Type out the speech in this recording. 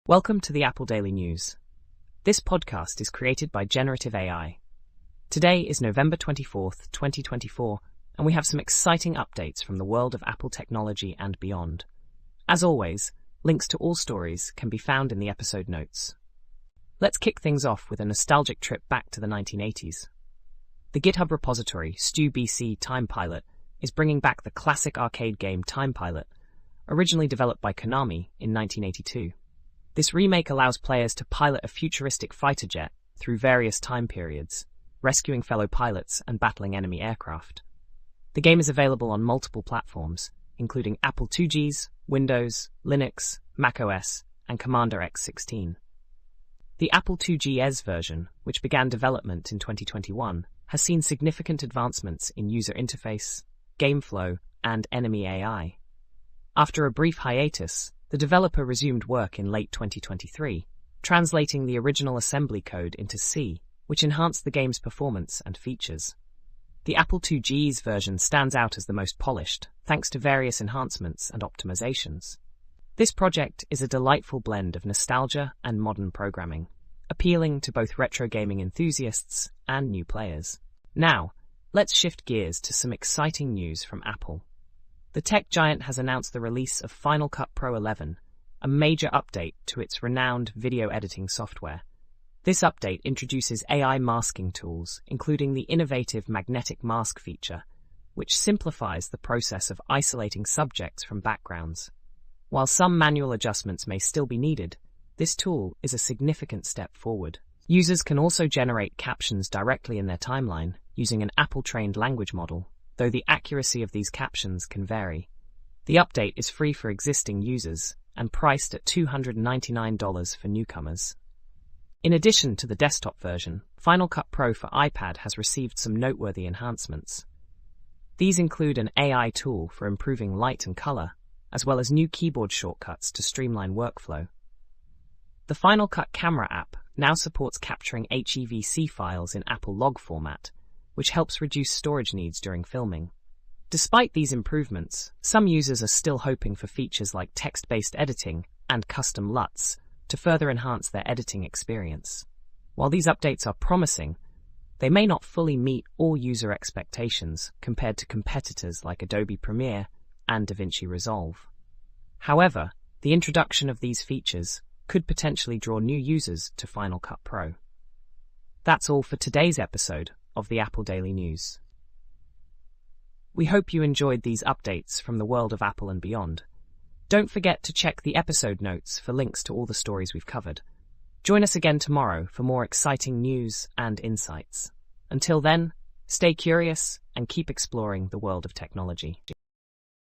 Welcome to the Apple Daily News. This podcast is created by Generative AI. Today is November 24th, 2024, and we have some exciting updates from the world of Apple technology and beyond. As always, links to all stories can be found in the episode notes. Let's kick things off with a nostalgic trip back to the 1980s. The GitHub repository StewBC Time Pilot is bringing back the classic arcade game Time Pilot, originally developed by Konami in 1982. This remake allows players to pilot a futuristic fighter jet through various time periods, rescuing fellow pilots and battling enemy aircraft. The game is available on multiple platforms, including Apple IIgs, Windows, Linux, macOS, and Commander X16. The Apple IIgs version, which began development in 2021, has seen significant advancements in user interface, game flow, and enemy AI. After a brief hiatus, the developer resumed work in late 2023, translating the original assembly code into C, which enhanced the game's performance and features. The Apple IIgs version stands out as the most polished, thanks to various enhancements and optimizations. This project is a delightful blend of nostalgia and modern programming, appealing to both retro gaming enthusiasts and new players. Now, let's shift gears to some exciting news from Apple. The tech giant has announced the release of Final Cut Pro 11, a major update to its renowned video editing software. This update introduces AI masking tools, including the innovative magnetic mask feature, which simplifies the process of isolating subjects from backgrounds. While some manual adjustments may still be needed, this tool is a significant step forward. Users can also generate captions directly in their timeline using an Apple-trained language model, though the accuracy of these captions can vary. The update is free for existing users and priced at $299 for newcomers. In addition to the desktop version, Final Cut Pro for iPad has received some noteworthy enhancements. These include an AI tool for improving light and color, as well as new keyboard shortcuts to streamline workflow. The Final Cut Camera app now supports capturing HEVC files in Apple Log format, which helps reduce storage needs during filming. Despite these improvements, some users are still hoping for features like text-based editing and custom LUTs to further enhance their editing experience. While these updates are promising, they may not fully meet all user expectations compared to competitors like Adobe Premiere and DaVinci Resolve. However, the introduction of these features could potentially draw new users to Final Cut Pro. That's all for today's episode of the Apple Daily News. We hope you enjoyed these updates from the world of Apple and beyond. Don't forget to check the episode notes for links to all the stories we've covered. Join us again tomorrow for more exciting news and insights. Until then, stay curious and keep exploring the world of technology.